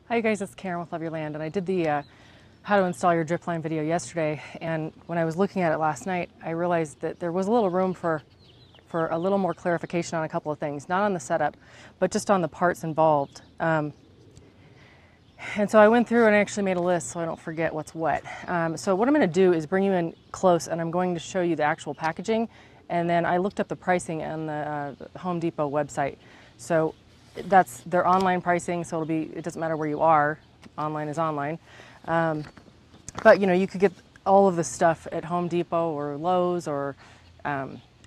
Hi guys, it's Karen with Love Your Land, and I did the how to install your drip line video yesterday, and when I was looking at it last night, I realized that there was a little room for a little more clarification on a couple of things, not on the setup, but just on the parts involved. And so I went through and I actually made a list so I don't forget what's what. So what I'm going to do is bring you in close, and I'm going to show you the actual packaging, and then I looked up the pricing on the Home Depot website. So that's their online pricing, so it doesn't matter where you are, online is online. But you know, you could get all of this stuff at Home Depot or Lowe's or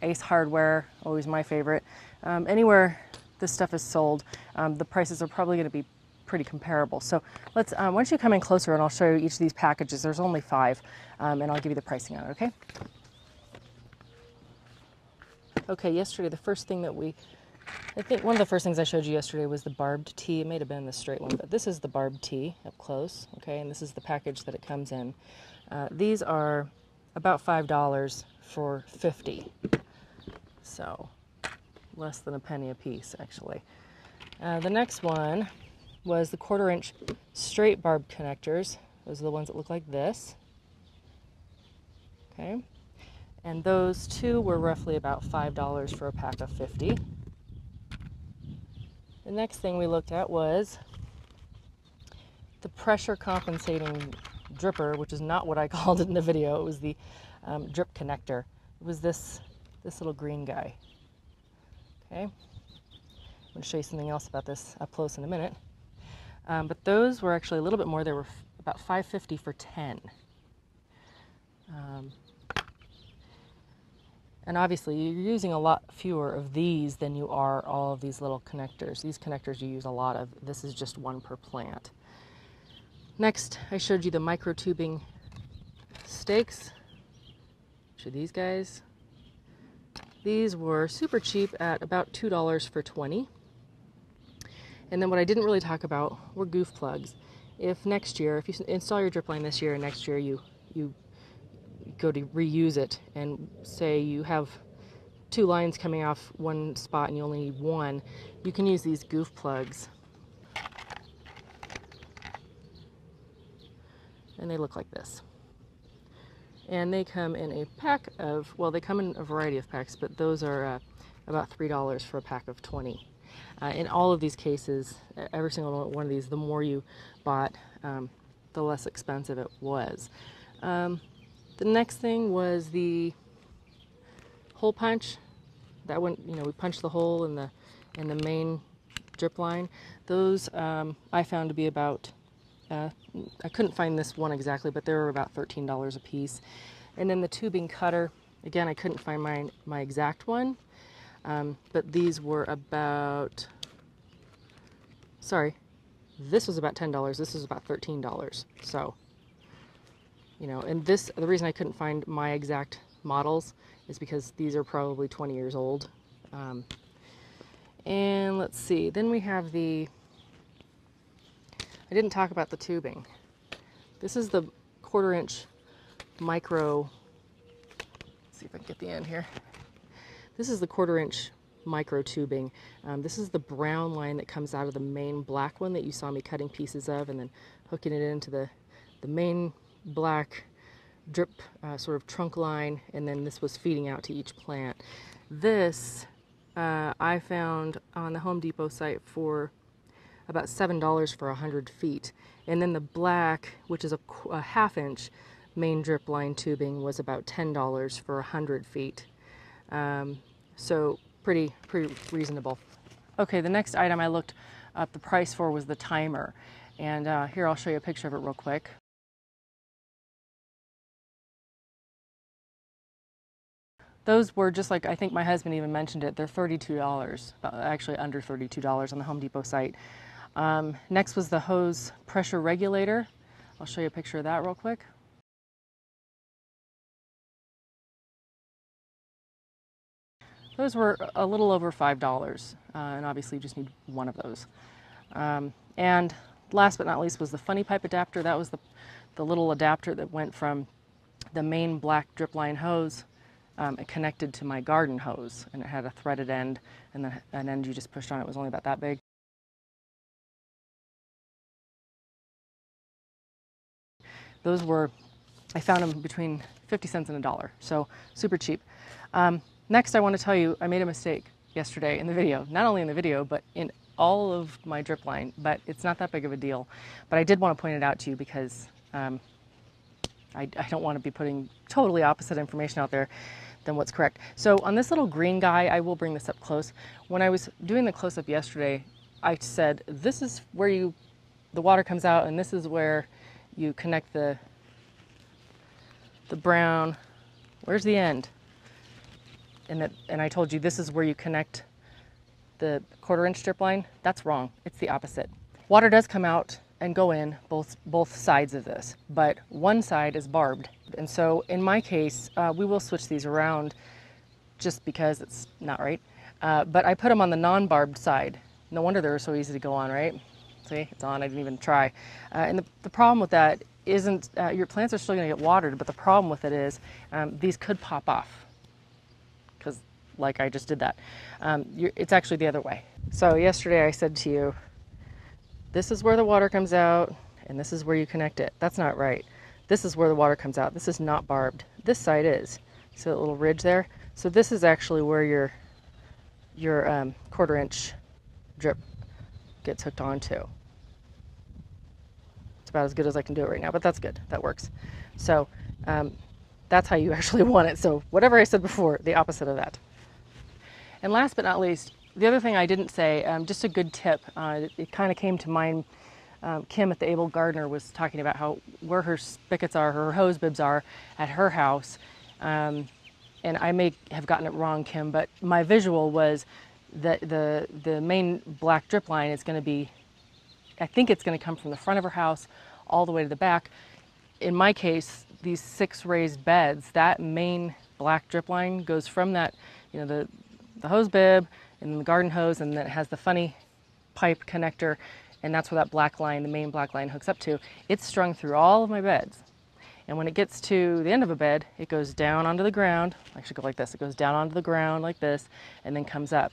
Ace Hardware, always my favorite. Anywhere this stuff is sold, the prices are probably going to be pretty comparable. So let's, why don't you come in closer and I'll show you each of these packages. There's only 5, and I'll give you the pricing on it, okay? Okay, yesterday the first thing that I think one of the first things I showed you yesterday was the barbed tee. It may have been the straight one, but this is the barbed tee up close, okay? And this is the package that it comes in. These are about $5 for 50. So less than a penny a piece, actually. The next one was the 1/4-inch straight barb connectors. Those are the ones that look like this. Okay. And those two were roughly about $5 for a pack of 50. The next thing we looked at was the pressure compensating dripper, which is not what I called it in the video. It was the drip connector. It was this little green guy. Okay. I'm going to show you something else about this up close in a minute. But those were actually a little bit more. They were about $5.50 for 10. And obviously you're using a lot fewer of these than you are all of these little connectors. These connectors you use a lot of. This is just one per plant. Next, I showed you the micro tubing stakes. Show these guys. These were super cheap at about $2 for 20. And then what I didn't really talk about were goof plugs. If next year, if you install your drip line this year and next year you go to reuse it, and say you have 2 lines coming off one spot and you only need 1, you can use these goof plugs. And they look like this. And they come in a pack of, well, they come in a variety of packs, but those are about $3 for a pack of 20. In all of these cases, every single one of these, the more you bought, the less expensive it was. The next thing was the hole punch. That one, you know, we punched the hole in the main drip line. Those I found to be about, I couldn't find this one exactly, but they were about $13 a piece. And then the tubing cutter, again, I couldn't find my exact one, but these were about, sorry, this was about $10. This was about $13. So, you know, and the reason I couldn't find my exact models is because these are probably 20 years old. And let's see, then we have I didn't talk about the tubing. This is the 1/4-inch micro, let's see if I can get the end here. This is the 1/4-inch micro tubing. This is the brown line that comes out of the main black one that you saw me cutting pieces of and then hooking it into the main black drip sort of trunk line, and then this was feeding out to each plant. This I found on the Home Depot site for about $7 for 100 feet. And then the black, which is a 1/2-inch main drip line tubing, was about $10 for 100 feet. So pretty reasonable. Okay, the next item I looked up the price for was the timer. And here I'll show you a picture of it real quick. Those were just like, I think my husband even mentioned it, they're $32, actually under $32 on the Home Depot site. Next was the hose pressure regulator. I'll show you a picture of that real quick. Those were a little over $5, and obviously you just need one of those. And last but not least was the funny pipe adapter. That was the little adapter that went from the main black drip line hose connected to my garden hose, and it had a threaded end, and then an end you just pushed on. It was only about that big. Those were, I found them between 50 cents and $1, so super cheap. Next, I want to tell you, I made a mistake yesterday in the video, not only in the video, but in all of my drip line, but it's not that big of a deal. But I did want to point it out to you because I don't want to be putting totally opposite information out there than what's correct. So on this little green guy, I will bring this up close. When I was doing the close-up yesterday, I said, this is where the water comes out, and this is where you connect the brown. Where's the end? And I told you this is where you connect the 1/4 inch drip line. That's wrong. It's the opposite. Water does come out and go in both sides of this, but one side is barbed. And so in my case, we will switch these around just because it's not right. But I put them on the non-barbed side. No wonder they were so easy to go on, right? See, it's on, I didn't even try. And the problem with that isn't, your plants are still gonna get watered, but the problem with it is these could pop off, because like I just did that. It's actually the other way. So yesterday I said to you, this is where the water comes out, and this is where you connect it. That's not right. This is where the water comes out. This is not barbed. This side is. See that little ridge there? So this is actually where your 1/4 inch drip gets hooked onto. It's about as good as I can do it right now, but that's good. That works. So that's how you actually want it. So whatever I said before, the opposite of that. And last but not least, the other thing I didn't say, just a good tip, it kind of came to mind. Kim at the Able Gardener was talking about where her spigots are, her hose bibs are at her house. And I may have gotten it wrong, Kim, but my visual was that the main black drip line is going to be, I think it's going to come from the front of her house all the way to the back. In my case, these 6 raised beds, that main black drip line goes from that, the hose bib and the garden hose, and then it has the funny pipe connector, and that's where that black line, the main black line, hooks up to. It's strung through all of my beds. And when it gets to the end of a bed, it goes down onto the ground. I should go like this. It goes down onto the ground like this, and then comes up.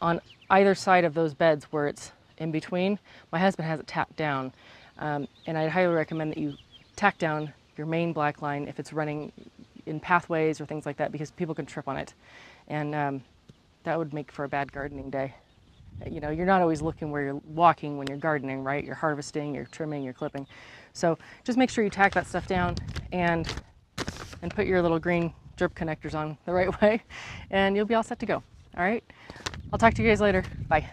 On either side of those beds where it's in between, my husband has it tacked down. And I'd highly recommend that you tack down your main black line if it's running in pathways or things like that, because people can trip on it. And that would make for a bad gardening day. You're not always looking where you're walking when you're gardening, right? You're harvesting, you're trimming, you're clipping. So just make sure you tack that stuff down and put your little green drip connectors on the right way, and you'll be all set to go. All right? I'll talk to you guys later. Bye.